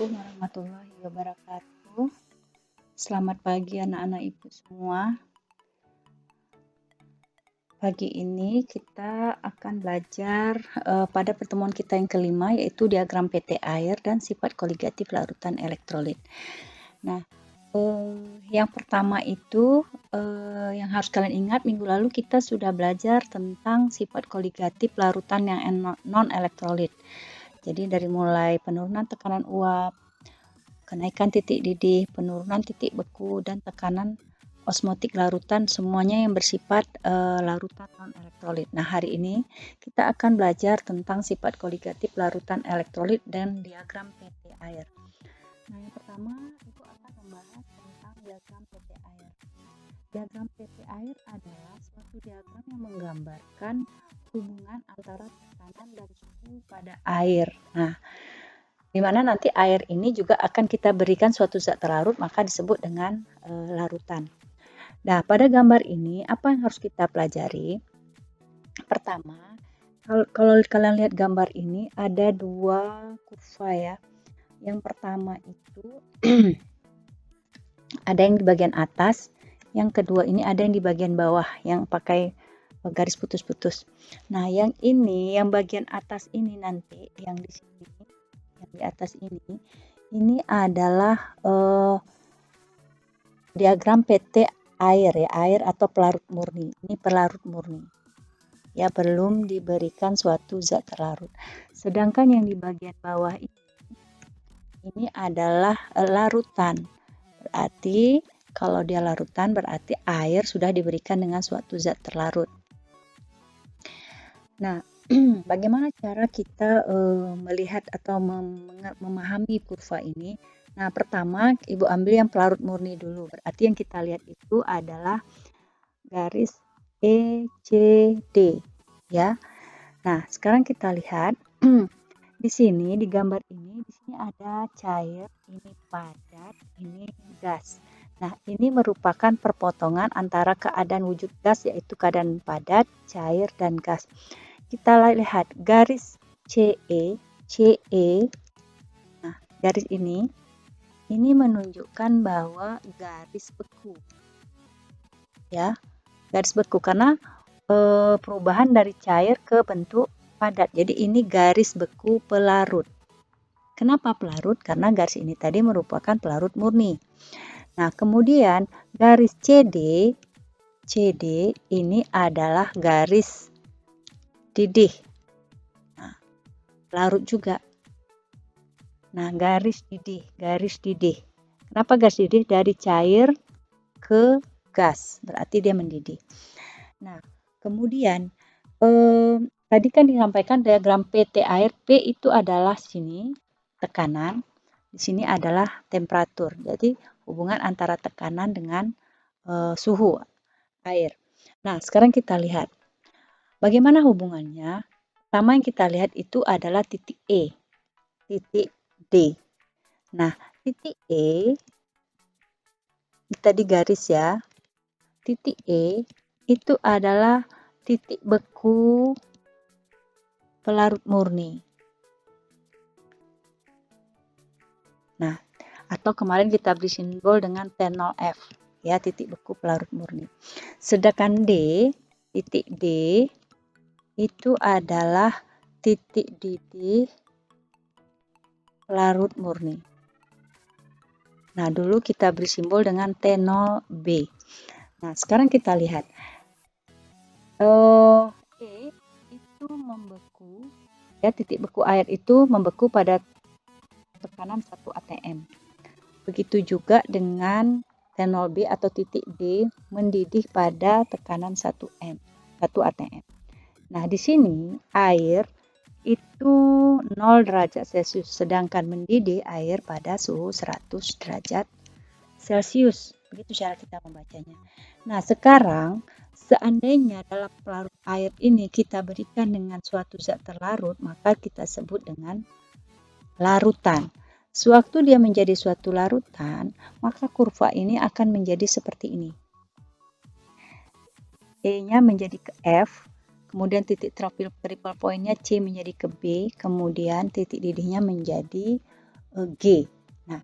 Assalamualaikum warahmatullahi wabarakatuh. Selamat pagi anak-anak ibu semua. Pagi ini kita akan belajar pada pertemuan kita yang kelima, yaitu diagram PT air dan sifat koligatif larutan elektrolit. Nah, yang pertama itu yang harus kalian ingat, minggu lalu kita sudah belajar tentang sifat koligatif larutan yang non elektrolit. Jadi dari mulai penurunan tekanan uap, kenaikan titik didih, penurunan titik beku, dan tekanan osmotik larutan, semuanya yang bersifat larutan non-elektrolit. Nah, hari ini kita akan belajar tentang sifat koligatif larutan elektrolit dan diagram PT air. Nah, yang pertama itu akan membahas tentang diagram PT air. Diagram PT air adalah suatu diagram yang menggambarkan hubungan antara tekanan dan suhu pada air. Nah, di mana nanti air ini juga akan kita berikan suatu zat terlarut, maka disebut dengan larutan. Nah, pada gambar ini apa yang harus kita pelajari? Pertama, kalau kalian lihat gambar ini ada dua kurva ya. Yang pertama itu ada yang di bagian atas, yang kedua ini ada yang di bagian bawah yang pakai garis putus-putus. Nah, yang ini, yang bagian atas ini nanti, yang di sini, yang di atas ini adalah diagram PT air ya, air atau pelarut murni. Ini pelarut murni. Ya, belum diberikan suatu zat terlarut. Sedangkan yang di bagian bawah ini adalah larutan. Berarti kalau dia larutan berarti air sudah diberikan dengan suatu zat terlarut. Nah, bagaimana cara kita melihat atau memahami kurva ini? Nah, pertama Ibu ambil yang pelarut murni dulu. Berarti yang kita lihat itu adalah garis ECD ya. Nah, sekarang kita lihat di sini di gambar ini, di sini ada cair, ini padat, ini gas. Nah, ini merupakan perpotongan antara keadaan wujud gas, yaitu keadaan padat, cair, dan gas. Kita lihat garis CE. Nah, garis ini menunjukkan bahwa garis beku. Ya, garis beku karena perubahan dari cair ke bentuk padat. Jadi ini garis beku pelarut. Kenapa pelarut? Karena garis ini tadi merupakan pelarut murni. Nah, kemudian garis CD ini adalah garis didih. Nah, pelarut juga. Nah, garis didih. Kenapa garis didih? Dari cair ke gas, berarti dia mendidih. Nah, kemudian tadi kan disampaikan diagram PT air, P itu adalah sini tekanan, di sini adalah temperatur. Jadi hubungan antara tekanan dengan suhu air. Nah, sekarang kita lihat bagaimana hubungannya. Pertama yang kita lihat itu adalah titik E, titik D. Nah, titik E tadi garis ya. Titik E itu adalah titik beku pelarut murni. Nah, atau kemarin kita beri simbol dengan T0F, ya, titik beku pelarut murni. Sedangkan titik D itu adalah titik didih pelarut murni. Nah, dulu kita beri simbol dengan T0B. Nah, sekarang kita lihat. E itu membeku, ya, titik beku air itu membeku pada tekanan 1 atm. Begitu juga dengan T0B atau titik D mendidih pada tekanan 1 atm. Nah, di sini air itu 0 derajat Celcius, sedangkan mendidih air pada suhu 100 derajat Celcius. Begitu cara kita membacanya. Nah, sekarang seandainya dalam pelarut air ini kita berikan dengan suatu zat terlarut, maka kita sebut dengan larutan. Sewaktu dia menjadi suatu larutan, maka kurva ini akan menjadi seperti ini. E-nya menjadi ke F, kemudian titik triple point-nya C menjadi ke B, kemudian titik didihnya menjadi G. Nah,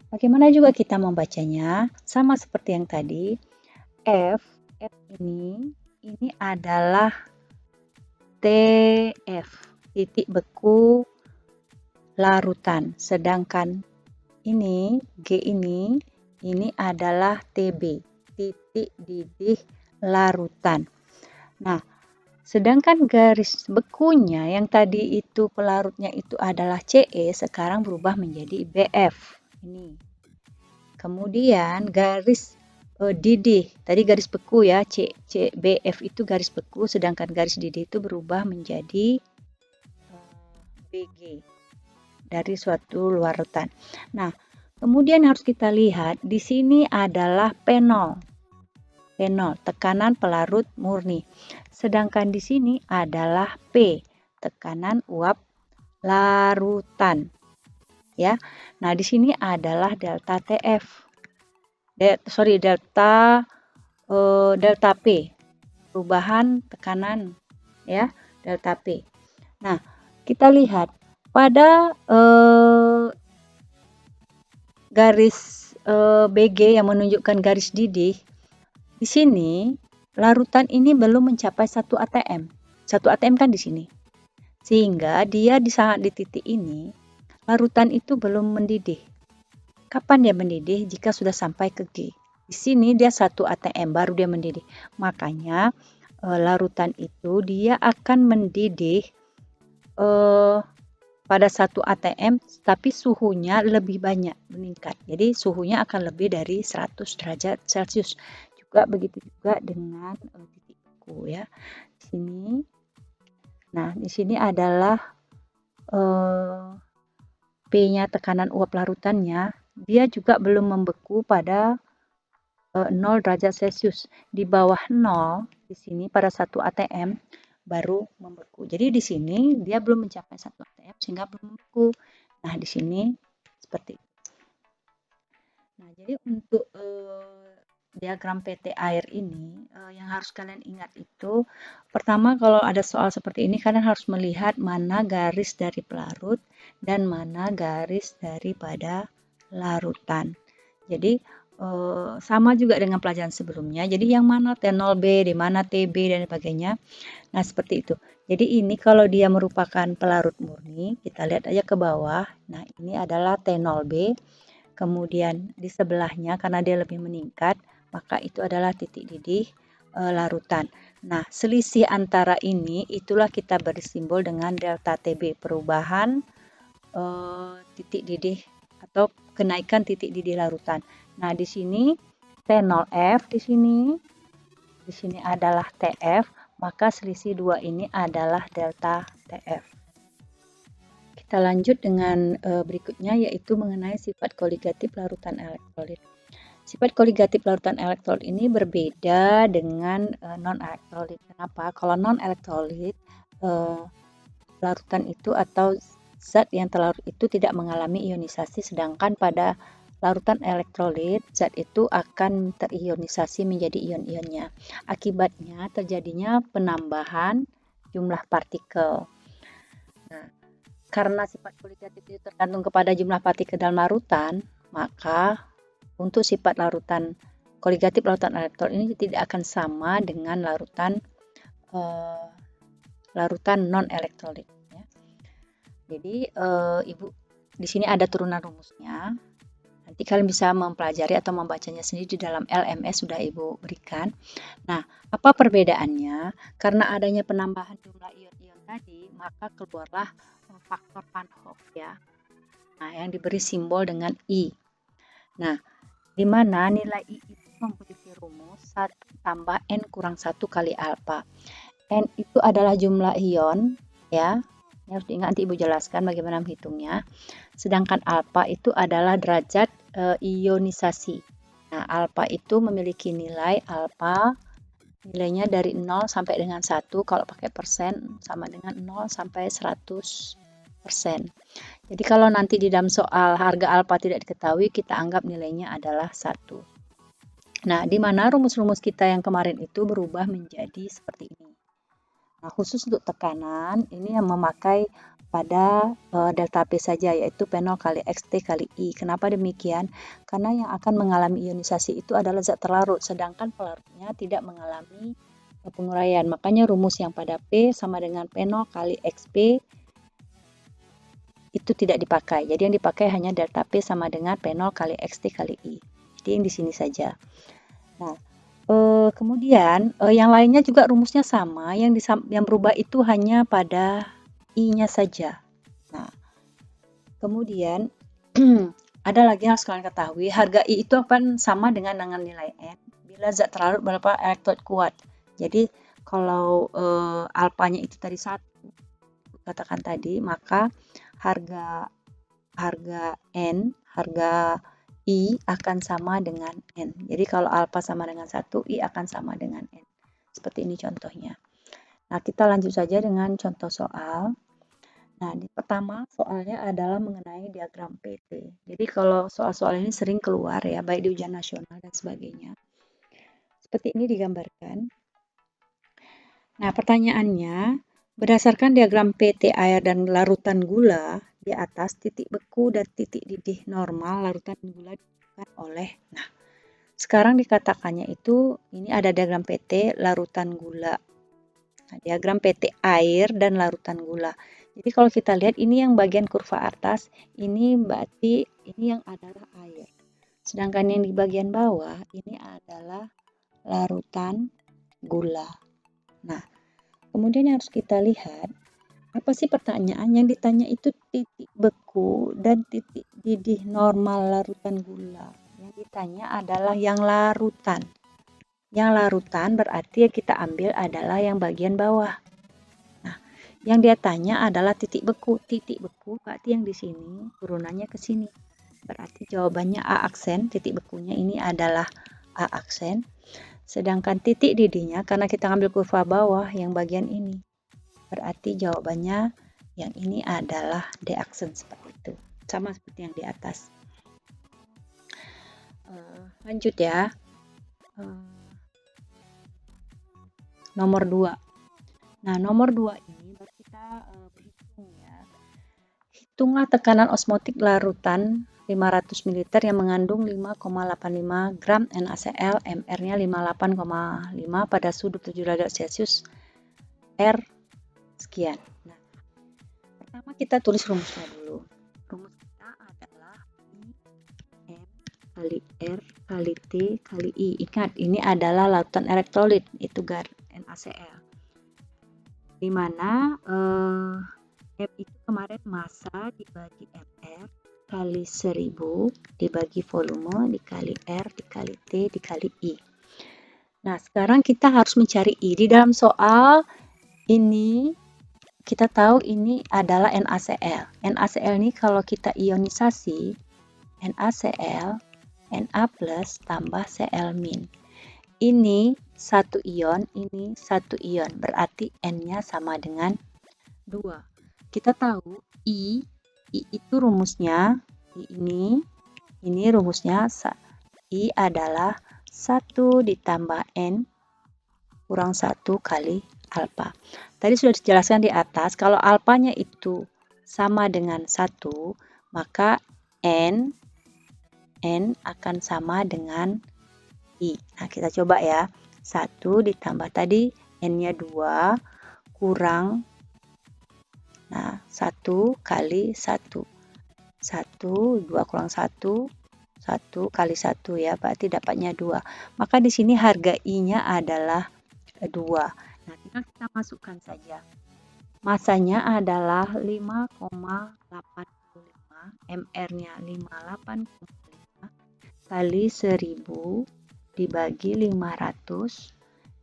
bagaimana juga kita membacanya? Sama seperti yang tadi, F ini adalah TF, titik beku larutan. Sedangkan G ini adalah TB, titik didih larutan. Nah, sedangkan garis bekunya yang tadi itu pelarutnya itu adalah CE, sekarang berubah menjadi BF. Ini. Kemudian garis didih, tadi garis beku ya, BF itu garis beku, sedangkan garis didih itu berubah menjadi BG dari suatu larutan. Nah, kemudian harus kita lihat di sini adalah P0, tekanan pelarut murni. Sedangkan di sini adalah P, tekanan uap larutan. Ya. Nah, di sini adalah delta TF. Delta P. Perubahan tekanan ya, delta P. Nah, kita lihat pada garis BG yang menunjukkan garis didih, di sini larutan ini belum mencapai 1 atm. 1 atm kan di sini. Sehingga dia di saat di titik ini, larutan itu belum mendidih. Kapan dia mendidih? Jika sudah sampai ke G. Di sini dia 1 atm baru dia mendidih. Makanya larutan itu dia akan mendidih pada 1 atm, tapi suhunya lebih banyak meningkat. Jadi suhunya akan lebih dari 100 derajat Celcius. Juga begitu juga dengan titik beku ya. Di sini. Nah, di sini adalah P-nya tekanan uap larutannya, dia juga belum membeku pada 0 derajat Celcius. Di bawah 0 di sini pada 1 atm baru membeku. Jadi di sini dia belum mencapai 1 atm sehingga belum membeku. Nah, di sini seperti itu. Nah, jadi untuk diagram PT air ini yang harus kalian ingat itu, pertama kalau ada soal seperti ini kalian harus melihat mana garis dari pelarut dan mana garis daripada larutan. Jadi sama juga dengan pelajaran sebelumnya. Jadi yang mana T0B, di mana TB dan sebagainya. Nah, seperti itu. Jadi ini kalau dia merupakan pelarut murni, kita lihat aja ke bawah. Nah, ini adalah T0B. Kemudian di sebelahnya karena dia lebih meningkat, maka itu adalah titik didih larutan. Nah, selisih antara ini itulah kita beri simbol dengan delta TB, perubahan titik didih atau kenaikan titik didih larutan. Nah, di sini T0F di sini adalah TF, maka selisih dua ini adalah delta TF. Kita lanjut dengan berikutnya yaitu mengenai sifat koligatif larutan elektrolit. Sifat koligatif larutan elektrolit ini berbeda dengan non-elektrolit. Kenapa? Kalau non-elektrolit, larutan itu atau zat yang terlarut itu tidak mengalami ionisasi, sedangkan pada larutan elektrolit, zat itu akan terionisasi menjadi ion-ionnya. Akibatnya terjadinya penambahan jumlah partikel. Nah, karena sifat koligatif itu tergantung kepada jumlah partikel dalam larutan, maka untuk sifat larutan koligatif larutan elektrolit ini tidak akan sama dengan larutan non-elektrolit. Ya. Jadi Ibu di sini ada turunan rumusnya. Nanti kalian bisa mempelajari atau membacanya sendiri di dalam LMS sudah Ibu berikan. Nah, apa perbedaannya? Karena adanya penambahan jumlah ion-ion tadi, maka keluarlah faktor Van Hoff ya. Nah, yang diberi simbol dengan I. Nah, di mana nilai I itu memiliki rumus 1 tambah N kurang 1 kali alfa. N itu adalah jumlah ion ya. Ini harus diingat, nanti Ibu jelaskan bagaimana menghitungnya. Sedangkan alfa itu adalah derajat ionisasi. Nah, alfa itu memiliki nilai alfa, nilainya dari 0 sampai dengan 1, kalau pakai persen sama dengan 0 sampai 100%. Jadi kalau nanti di dalam soal harga alfa tidak diketahui, kita anggap nilainya adalah 1. Nah, di mana rumus-rumus kita yang kemarin itu berubah menjadi seperti ini. Nah, khusus untuk tekanan, ini yang memakai pada delta P saja, yaitu P0 kali XT kali I. Kenapa demikian? Karena yang akan mengalami ionisasi itu adalah zat terlarut, sedangkan pelarutnya tidak mengalami penguraian. Makanya rumus yang pada P sama dengan P0 kali XP itu tidak dipakai. Jadi yang dipakai hanya delta P sama dengan P0 kali XT kali I. Jadi yang di sini saja. Nah, kemudian yang lainnya juga rumusnya sama, yang berubah itu hanya pada I-nya saja. Nah, kemudian ada lagi yang harus kalian ketahui, harga I itu akan sama dengan nilai N bila zat terlarut berapa elektrod kuat. Jadi kalau alfanya itu tadi 1, katakan tadi, maka harga I akan sama dengan N. Jadi kalau alfa sama dengan 1, I akan sama dengan N. Seperti ini contohnya. Nah, kita lanjut saja dengan contoh soal. Nah, pertama soalnya adalah mengenai diagram PT. Jadi kalau soal-soal ini sering keluar ya, baik di ujian nasional dan sebagainya. Seperti ini digambarkan. Nah, pertanyaannya, berdasarkan diagram PT air dan larutan gula, di atas titik beku dan titik didih normal larutan gula ditentukan oleh. Nah, sekarang dikatakannya itu ini ada diagram PT larutan gula. Nah, diagram PT air dan larutan gula. Jadi kalau kita lihat ini yang bagian kurva atas, ini berarti ini yang adalah air. Sedangkan yang di bagian bawah ini adalah larutan gula. Nah, kemudian yang harus kita lihat, apa sih pertanyaan yang ditanya itu titik beku dan titik didih normal larutan gula. Yang ditanya adalah yang larutan. Yang larutan berarti yang kita ambil adalah yang bagian bawah. Nah, yang dia tanya adalah titik beku. Titik beku berarti yang di sini turunannya ke sini. Berarti jawabannya A aksen, titik bekunya ini adalah A aksen. Sedangkan titik didihnya karena kita ambil kurva bawah yang bagian ini. Berarti jawabannya yang ini adalah D aksen seperti itu. Sama seperti yang di atas. Lanjut ya. Nomor 2. Nah, nomor 2 ini baru kita berhitung ya. Hitunglah tekanan osmotik larutan 500 ml yang mengandung 5,85 gram NaCl, MR-nya 58,5 pada suhu 7 derajat Celcius R sekian. Nah, pertama kita tulis rumusnya dulu. Rumus kita adalah I kali R kali T kali I. Ingat, ini adalah larutan elektrolit, itu NaCl. Di mana M itu kemarin massa dibagi MR kali 1000 dibagi volume dikali R dikali T dikali I. Nah, sekarang kita harus mencari I. Di dalam soal ini kita tahu ini adalah NaCl. NaCl ini kalau kita ionisasi, NaCl, Na plus tambah Cl min. Ini satu ion, ini satu ion. Berarti N-nya sama dengan 2. Kita tahu I itu rumusnya, ini rumusnya, I adalah 1 ditambah N kurang 1 kali alfa. Tadi sudah dijelaskan di atas, kalau alfanya itu sama dengan 1, maka N akan sama dengan I. Nah, kita coba ya. 1 ditambah tadi N-nya 2 kurang, nah 1 kali 1. 1, 2 kurang 1, 1 kali 1 ya, berarti dapatnya 2. Maka di sini harga I-nya adalah 2. Nah, tinggal kita masukkan saja. Masanya adalah 5,85, MR-nya 58,5 kali 1000 dibagi 500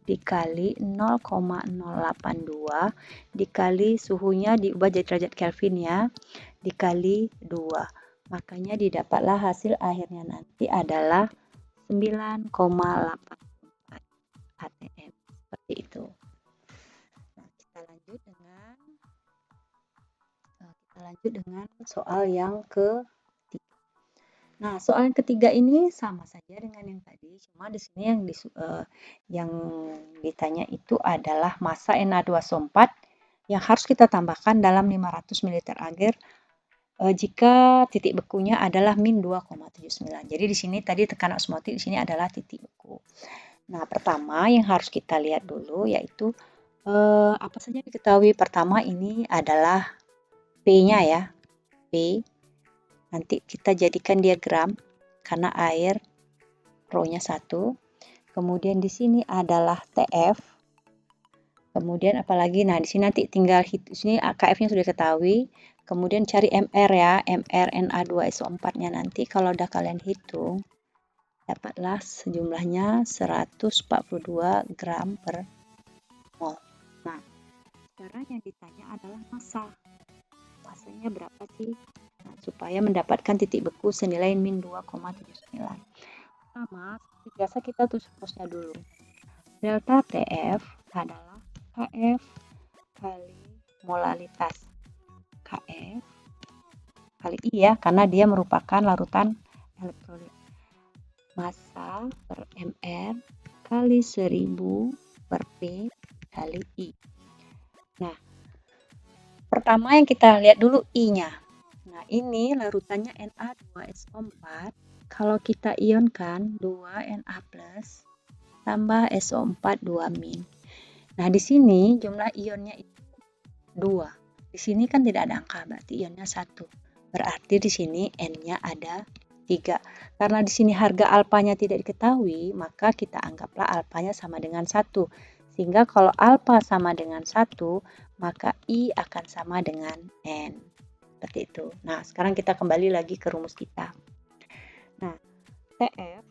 dikali 0,082 dikali suhunya diubah jadi derajat Kelvin ya, dikali 2. Makanya didapatlah hasil akhirnya nanti adalah 9,84 atm. Seperti itu. Nah, kita lanjut dengan soal yang ketiga. Nah, soal yang ketiga ini sama saja dengan yang tadi, cuma di sini yang ditanya itu adalah massa Na2SO4 yang harus kita tambahkan dalam 500 ml air jika titik bekunya adalah min 2,79. Jadi di sini tadi tekanan osmotik di sini adalah titik beku. Nah, pertama yang harus kita lihat dulu yaitu apa saja diketahui. Pertama ini adalah P-nya ya, P. Nanti kita jadikan diagram karena air rho-nya 1. Kemudian di sini adalah TF. Kemudian apalagi, nah di sini nanti tinggal di sini KF-nya sudah ketahui. Kemudian cari MR ya, MR Na2SO4-nya nanti kalau udah kalian hitung, dapatlah sejumlahnya 142 gram per mol. Nah, sekarang yang ditanya adalah massa. Massanya berapa sih? Nah, supaya mendapatkan titik beku senilai min 2,79. Pertama, seperti biasa kita tulis rumusnya dulu. Delta TF adalah KF kali molalitas. KF kali I ya, karena dia merupakan larutan elektrolit. Massa per MR kali 1000 per P kali I. Nah, pertama yang kita lihat dulu I-nya. Nah, ini larutannya Na2SO4. Kalau kita ionkan 2Na plus tambah SO4 2-. Nah, di sini jumlah ionnya itu 2. Di sini kan tidak ada angka, berarti ionnya 1. Berarti di sini N-nya ada 3. Karena di sini harga alfanya tidak diketahui, maka kita anggaplah alfanya sama dengan 1. Sehingga kalau alfa sama dengan 1, maka I akan sama dengan N. Seperti itu. Nah, sekarang kita kembali lagi ke rumus kita. Nah, TF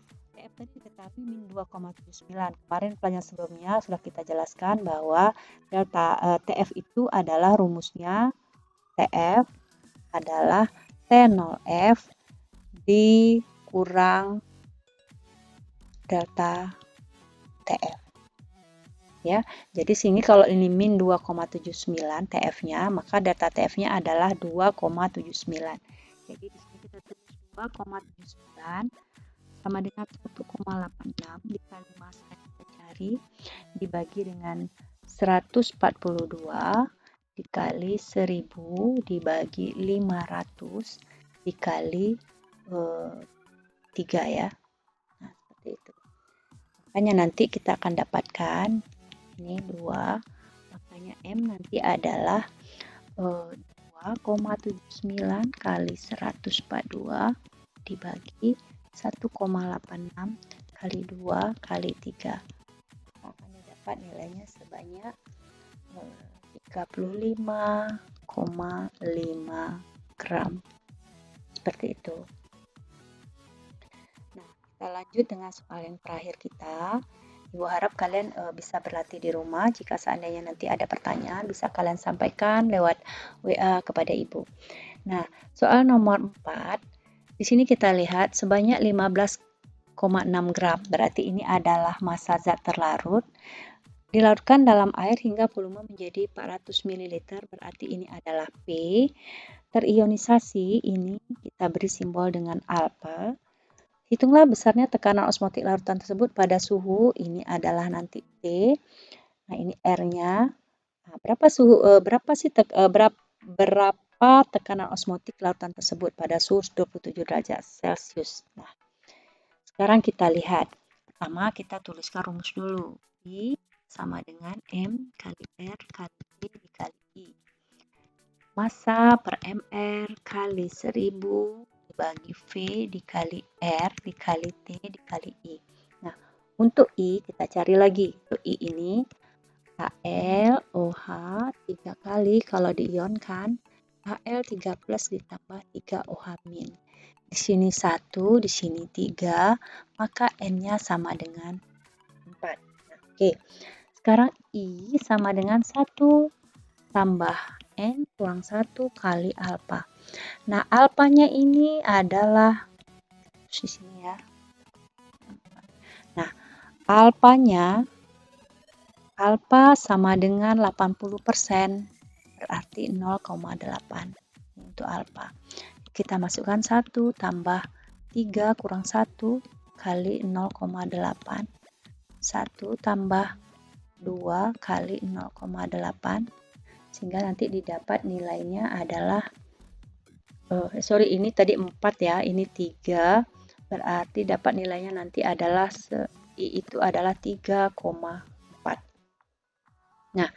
tadi diketahui min 2,79. Kemarin pelajaran sebelumnya sudah kita jelaskan bahwa delta TF itu adalah rumusnya TF adalah T0F dikurang delta TF. Ya, jadi sini kalau ini min 2,79 TF-nya, maka delta TF-nya adalah 2,79. Jadi di sini kita tulis 2,79 sama dengan 1,86 dikali massa yang kita cari dibagi dengan 142 dikali 1000 dibagi 500 dikali 3 ya. Nah, seperti itu. Makanya nanti kita akan dapatkan ini 2, makanya M nanti adalah 2,79 kali 142 dibagi 1,86 kali 2 kali 3. Akan dapat nilainya sebanyak 35,5 gram. Seperti itu. Nah, kita lanjut dengan soal yang terakhir kita. Ibu harap kalian bisa berlatih di rumah. Jika seandainya nanti ada pertanyaan, bisa kalian sampaikan lewat WA kepada Ibu. Nah, soal nomor 4. Di sini kita lihat sebanyak 15,6 gram. Berarti ini adalah massa zat terlarut. Dilarutkan dalam air hingga volume menjadi 400 ml. Berarti ini adalah P. Terionisasi ini kita beri simbol dengan alfa. Hitunglah besarnya tekanan osmotik larutan tersebut pada suhu. Ini adalah nanti T. Nah, ini R-nya. Nah, berapa tekanan osmotik larutan tersebut pada suhu 27 derajat Celcius. Nah, sekarang kita lihat. Pertama kita tuliskan rumus dulu. I sama dengan M kali R kali T dikali I. Massa per MR kali 1000 dibagi V dikali R dikali T dikali I. Nah, untuk I kita cari lagi. Untuk I ini HLOH 3 kali kalau diionkan Al3 plus ditambah 3 OH-. Di sini 1, di sini 3, maka N-nya sama dengan 4. Nah, oke. Sekarang I sama dengan 1 tambah N kurang 1 kali alfa. Nah, alfanya ini adalah di sini ya. Nah, alfanya alfa sama dengan 80%, berarti 0,8 untuk alfa. Kita masukkan 1 tambah 3 kurang 1 kali 0,8. 1 tambah 2 kali 0,8. Sehingga nanti didapat nilainya adalah, ini tadi 4 ya, ini 3. Berarti dapat nilainya nanti adalah itu adalah 3,4. Nah,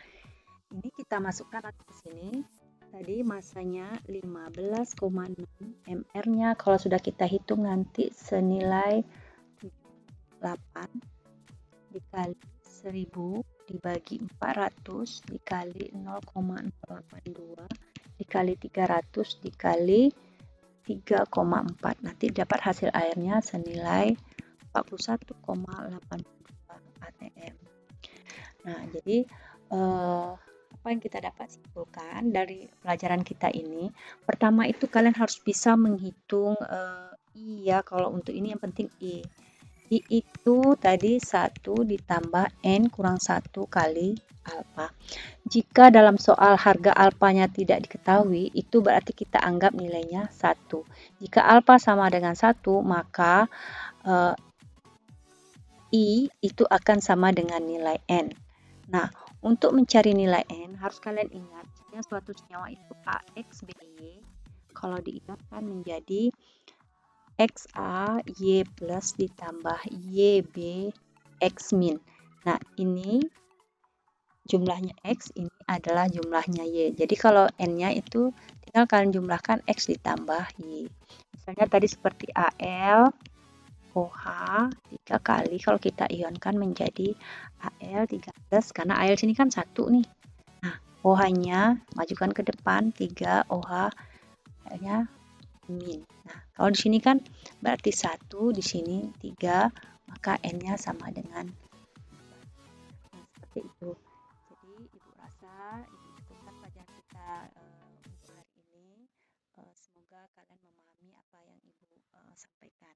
ini kita masukkan ke sini. Tadi masanya 15,6, MR-nya kalau sudah kita hitung nanti senilai 8 dikali 1000 dibagi 400 dikali 0,082 dikali 300 dikali 3,4. Nanti dapat hasil airnya senilai 41,82 atm. Nah, jadi apa yang kita dapat simpulkan dari pelajaran kita ini? Pertama itu kalian harus bisa menghitung I ya, kalau untuk ini yang penting I. I itu tadi 1 ditambah N kurang 1 kali alfa. Jika dalam soal harga alfanya tidak diketahui, itu berarti kita anggap nilainya 1. Jika alfa sama dengan 1, maka I itu akan sama dengan nilai N. Nah, untuk mencari nilai N, harus kalian ingat, jika suatu senyawa itu AX, BY, kalau diiakan menjadi XA, Y plus ditambah YB, X min. Nah, ini jumlahnya X, ini adalah jumlahnya Y. Jadi kalau N-nya itu tinggal kalian jumlahkan X ditambah Y. Misalnya tadi seperti AL, OH 3 kali, kalau kita ionkan menjadi Al 13, karena Al sini kan 1 nih. Nah, OH-nya majukan ke depan 3, OH nya min. Nah, kalau di sini kan berarti 1, di sini 3, maka N-nya sama dengan 4. Nah, seperti itu. Jadi, Ibu rasa ini cukupkan pelajaran kita untuk hari ini. Semoga kalian memahami apa yang Ibu sampaikan.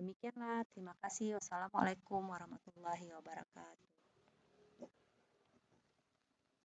Demikianlah, terima kasih. Wassalamualaikum warahmatullahi wabarakatuh.